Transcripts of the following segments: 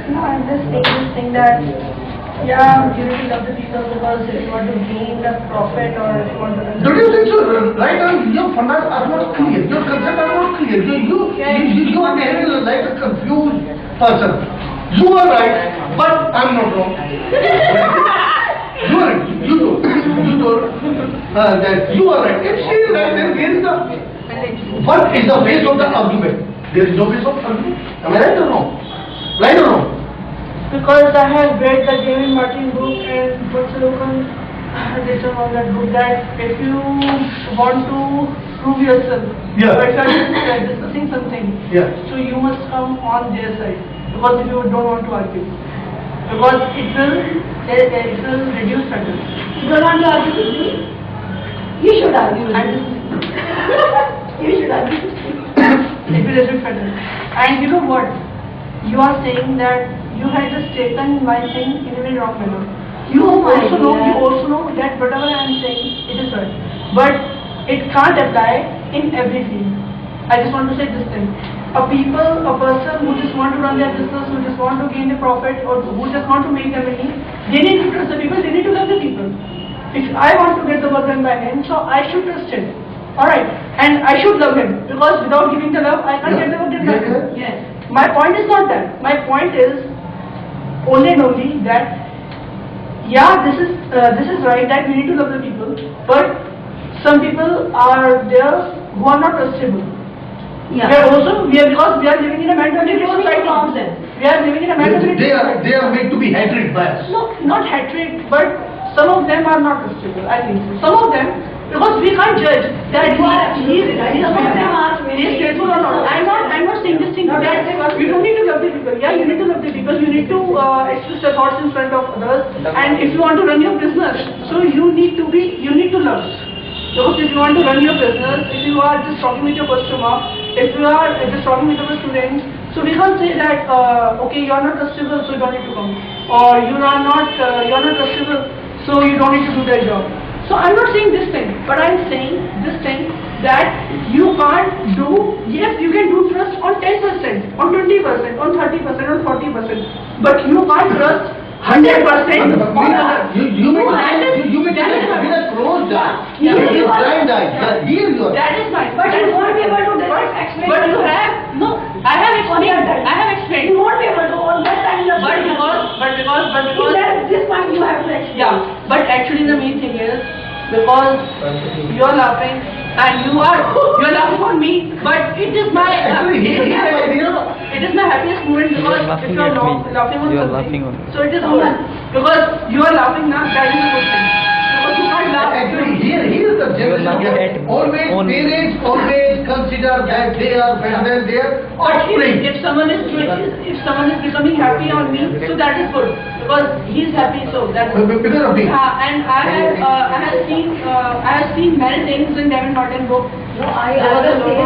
No, I'm just saying this thing that, yeah, you really love the people because if you want to gain the profit or if you want to... Don't you think so? Right now, your fundas are not clear. Your concepts are not clear. You are behaving like a confused person. You are right, but I'm not wrong. You are right. You told that you are right. If she is right, then here is the... What is the base of the argument? There is no base of argument. Am I right or wrong? Right or wrong? Because I have read the David Martin book and Butchalukan written on that book that if you want to prove yourself, Yeah. or if you are discussing something, Yeah. so you must come on their side. Because if you don't want to argue, because it will reduce battles. You don't want to argue with me? You should argue with me. You should argue with me. It will reduce battles. And you know what? You are saying that you had just taken my thing in a very wrong manner. You also know that whatever I am saying, it is right. But it can't apply in every field. I just want to say this thing. A person who just want to run their business, who just want to gain the profit, or who just want to make their money, they need to trust the people, they need to love the people. If I want to get the work done by him, so I should trust him. Alright? And I should love him. Because without giving the love, I can't get the work done by him. Yes. My point is not that. My point is only and only that, yeah, this is right that we need to love the people, but some people are there who are not trustable. Yeah. Because we are living in a mentally society. We are living in a mentally They are made to be hatred by us. No, not hatred, but some of them are not trustable. I think so. Some of them, because we can't judge that he is faithful or not. I'm not saying this thing that you don't need to love the people. Yeah, you need to love the people. You need to express your thoughts in front of others. And if you want to run your business, so you need to love. Because if you want to run your business, if you are just talking with your customer, if you are just talking with your students, so we can't say that okay, you are not trustable, so you don't need to come, or you are not trustable, so you don't need to do that job. So I'm not saying this thing, but I'm saying this thing that you can't do. Yes, you can do trust on 10%, on 20%, on 30%, on 40%, but you can't trust 100%. You may close that. You may blind that. Here you are. That is fine. But you won't be able to explain. But you have no. I have explained. You won't be able to all that time. But because. At this point you have to explain. Yeah. But actually the main thing is because you are laughing and you are laughing on me. But it is my. It is my happiest moment because if you are laughing on something, so it is good. Because you are laughing now, that is a good thing. Because you can't laugh. Actually, here is the generation. Always parents always consider that they are better than their offspring. If someone is becoming happy on me, so that is good because he is happy. So that is good. Because of me. And I have seen many things in David Martin book. No, I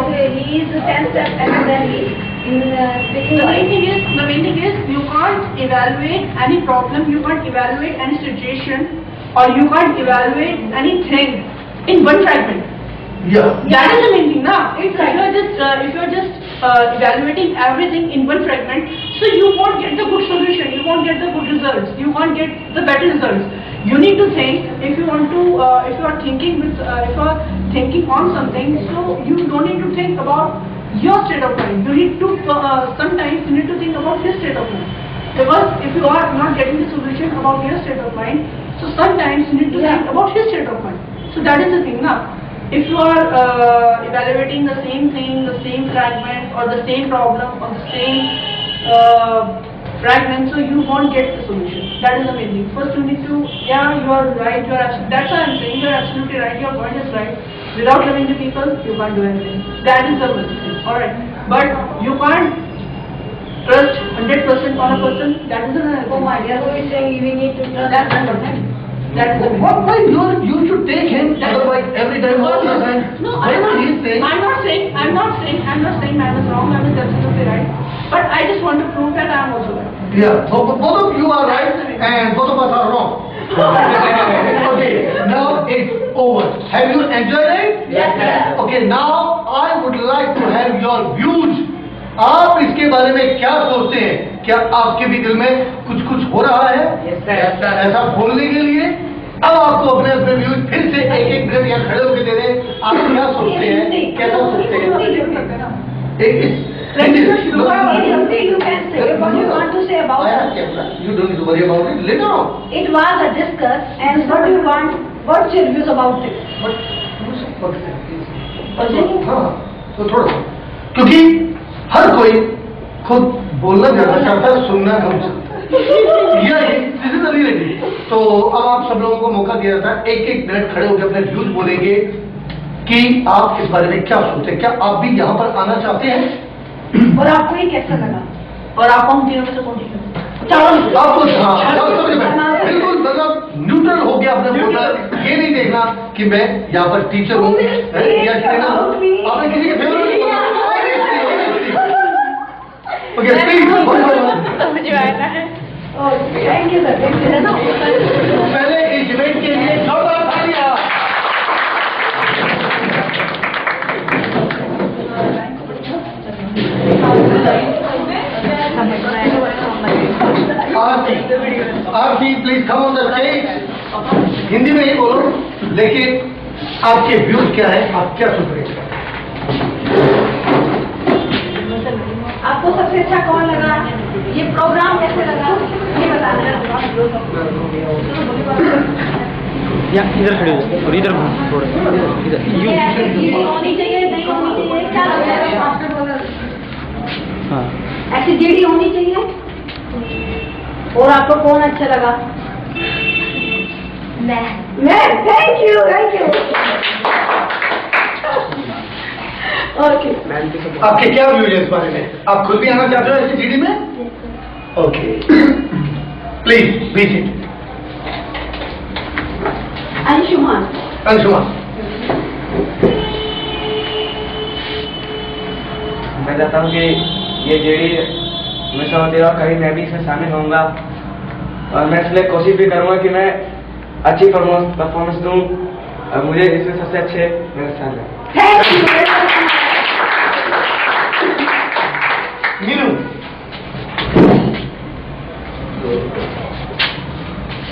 say he is 10 steps ahead than me in speaking. The main thing is you can't evaluate any problem, you can't evaluate any situation, or you can't evaluate anything in one fragment. Yeah. That is the main thing, na? If you are just evaluating everything in one fragment, so you won't get the good solution, you won't get the good results, you won't get the better results. You need to think. If you want to, if you are thinking on something, so you don't need to think about your state of mind. You need to sometimes you need to think about his state of mind. Because if you are not getting the solution about your state of mind, so sometimes you need to think about his state of mind. So that is the thing, na? If you are evaluating the same thing, the same fragment, or the same problem, or the same fragment, so you won't get the solution. That is the main thing. First you need to, yeah, you are right, that's why I am saying you are absolutely right, your point is right. Without loving the people, you can't do anything. That is the first thing, alright. But you can't trust 100% on a person, that is another thing. Oh my dear, who is saying we need to trust? That's another thing. That is the main thing. Why you should take him otherwise every time all the time. No, whatever he is saying. I'm not saying man is wrong, man is absolutely right. But I just want to prove that I am also right. Yeah, so both of you are right and both of us are wrong. Okay, now it's over. Have you enjoyed it? Yes, sir. Okay, now I would like to have your views आप इसके बारे में क्या सोचते हैं? क्या आपके भी दिल में कुछ कुछ हो रहा है ऐसा बोलने के लिए? अब आपको अपने अपने व्यूज फिर से एक एक मिनट या खड़े होकर दे दें। आप क्या सोचते हैं, कैसा सोचते हैं? You can say what you want to say about it. You don't need to worry about it. Later on. It was a discuss, and what do you want? What's your views about it? हाँ, तो थोड़ा सा, क्योंकि हर कोई खुद बोलना ज्यादा चाहता है, सुनना कम चाहता है। तो अब आप सब लोगों को मौका दिया जाता है, एक एक मिनट खड़े होकर अपने व्यूज बोलेंगे कि आप इस बारे में क्या सोचते हैं। क्या आप भी यहाँ पर आना चाहते हैं? और आपको ये कैसा लगा? और आप हम तीनों में से कौन ठीक है? आपको बिल्कुल मतलब न्यूट्रल हो गया आपने बोला। ये नहीं देखना कि मैं यहाँ पर टीचर हूँ या ट्रेनर हूँ। आपने किसी के फेवरेट थैंक यू सर, पहले इस इवेंट के लिए जोरदार तालियां। Aarti please come on the stage. Hindi में ही बोलो, लेकिन आपके व्यूज क्या है, आप क्या सोच रहे हैं? आपको सबसे अच्छा कौन लगा? ये प्रोग्राम कैसे लगा ये बताना। इधर खड़े हो और इधर थोड़ा इधर ये ऐसी जीडी होनी चाहिए, नहीं होनी चाहिए, क्या लगता है? हाँ ऐसी जीडी होनी चाहिए। और आपको कौन अच्छा लगा? मैं थैंक यू ओके। आपके क्या व्यूज है इस बारे में? आप खुद भी आना चाहते हो ऐसी जीडी में? Okay please be seat. Anshuman मैं चाहता हूँ कि ये जेडी मैं समझते रहा, कहीं मैं भी इसमें शामिल होऊंगा और मैं इसलिए कोशिश भी करूँगा कि मैं अच्छी परफॉर्मेंस दूँ और मुझे इसमें सबसे अच्छे मेरे स्थान है। मीनू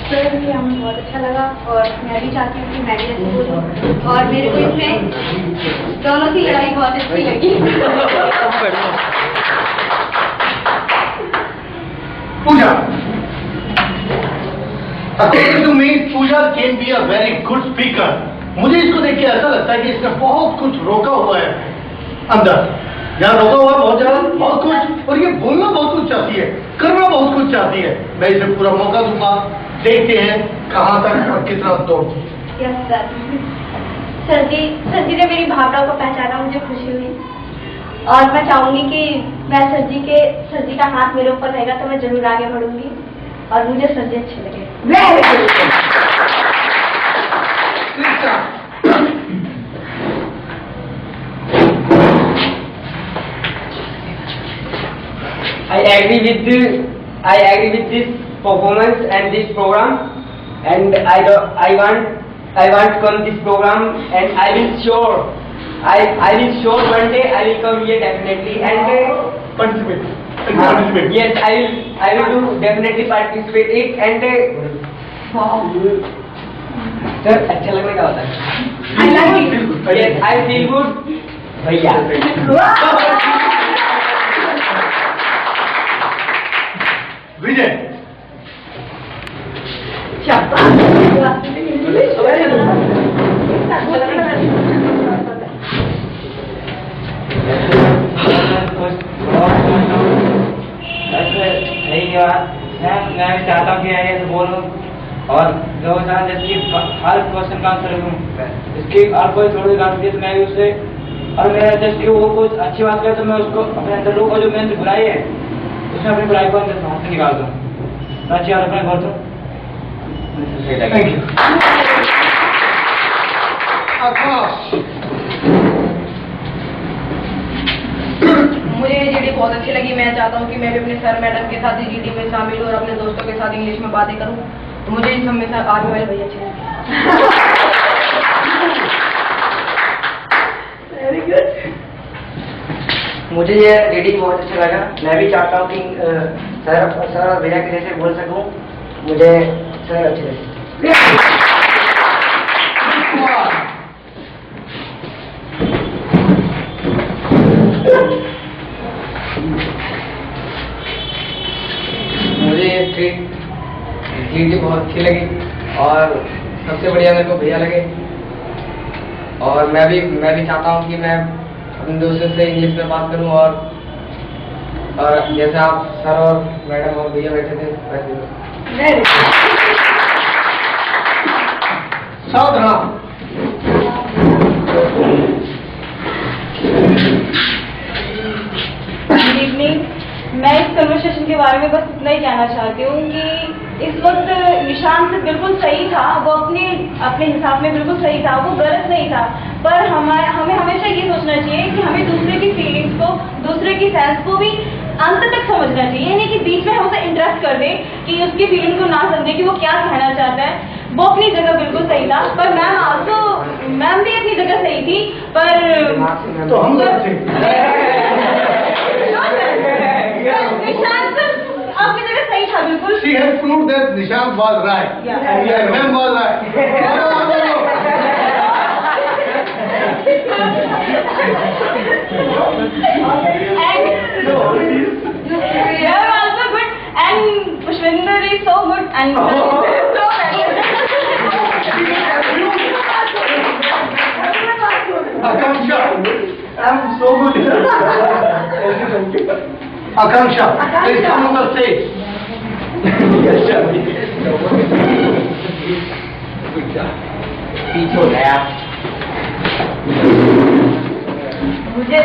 सर ये हमें बहुत अच्छा लगा और मैं भी चाहती हूँ कि मैं भी ऐसे बोलूँ और मेरे को इसमें दोनों की लड़ाई बहुत अच्छी लगी। पूजा, according to me, Puja can be a very good speaker. मुझे इसको देख के ऐसा लगता है कि इसने बहुत कुछ रोका हुआ है अंदर, यहाँ रोका हुआ बहुत ज्यादा, बहुत कुछ, और ये बोलना बहुत कुछ चाहती है, करना बहुत कुछ चाहती है। मैं इसे पूरा मौका दूंगा, देखते हैं कहाँ तक और कितना तोड़ती है। यस सर जी ने मेरी भावनाओं को पहचाना, मुझे खुशी हुई और मैं चाहूंगी कि मैं सर जी का हाथ मेरे ऊपर रहेगा तो मैं जरूर आगे बढ़ूंगी और मुझे सर जी अच्छे लगे। I agree with this performance and this program, and I want to come this program, and I will sure one day I will come here definitely and Participate. yes I will do definitely participate it and sir अच्छा लगने का होता है। I like it. Yes I feel good भैया। विजय, मैं चाहता हूँ कि ऐसे बोलूँ और जो जिसकी हर क्वेश्चन का आंसर दूँ, इसकी हर कोई थोड़ी आंसर दिए तो मैं उससे और मेरा जस्ट वो कुछ अच्छी बात करे तो मैं उसको अपने अंदर को जो मेरे बुराई है उसमें अपनी बुराई को अंदर बाहर से निकाल दूँ, अच्छी बात अपने घर दूँ। Thank you. आकाश, मुझे ये जीडी बहुत अच्छी लगी। मैं चाहता हूँ कि मैं भी अपने सर मैडम के साथ ही जीडी में शामिल हूँ और अपने दोस्तों के साथ इंग्लिश में बातें करूँ। तो मुझे इन सब में से आर्मी वाले भैया अच्छे लगे। Very good. मुझे ये रीडिंग बहुत अच्छा लगा। मैं भी चाहता हूँ कि सर और भैया के जैसे बोल सकूँ। मुझे सर अच्छे लगे। मुझे ये ट्रीट बहुत अच्छी लगी और सबसे बढ़िया मेरे को भैया लगे। और मैं भी चाहता हूँ कि मैं अपने दोस्तों से इंग्लिश में बात करूँ और जैसे आप सर और मैडम और भैया बैठे थे वैसे। सावधान। Good evening. मैं इस कन्वर्सेशन के बारे में बस इतना ही कहना चाहती हूँ कि इस वक्त निशान से बिल्कुल सही था, वो अपने हिसाब में बिल्कुल सही था, वो गलत नहीं था। पर हमें हमेशा ये सोचना चाहिए कि हमें दूसरे की फीलिंग्स को, दूसरे की सेंस को भी अंत तक समझना चाहिए। ये नहीं कि बीच में हम उसे इंटरप्ट कर दें, कि उसकी फीलिंग को ना समझे कि वो क्या कहना चाहता है। वो अपनी जगह बिल्कुल सही था, पर मैम भी अपनी जगह सही थी, पर तो हम गलत थे। निशांत अपनी जगह सही था बिल्कुल। She has proved that Nishant was right. Yeah. And ma'am was right. You're also good, and Pushpinder is so good, and so Akanksha. I'm so good. Akanksha, please come on the stage. मुझे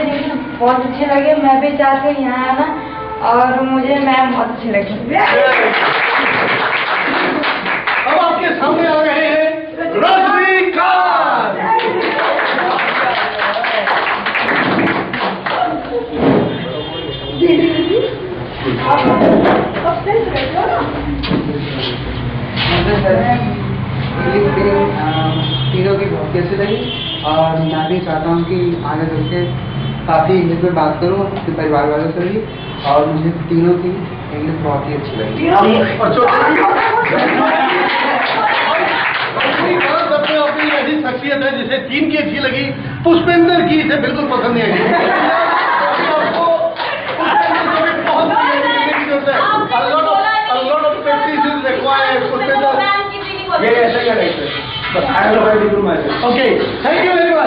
बहुत अच्छे लगे। मैं भी चाहती हूँ यहाँ आना और मुझे मैम बहुत अच्छी लगी। अब आपके सामने आ रहे हैं रजनीकांत। तीनों की बहुत अच्छी लगी और मैं भी चाहता हूँ कि आगे चल के काफ़ी इंग्लिश में बात करूँ अपने परिवार वालों से भी। और मुझे तीनों की इंग्लिश बहुत ही अच्छी लगी। रजनीकांत अपनी ऐसी शख्सियत है जिसे तीन की अच्छी लगी, पुष्पेंद्र की इसे बिल्कुल पसंद नहीं आई। Okay, thank you very much.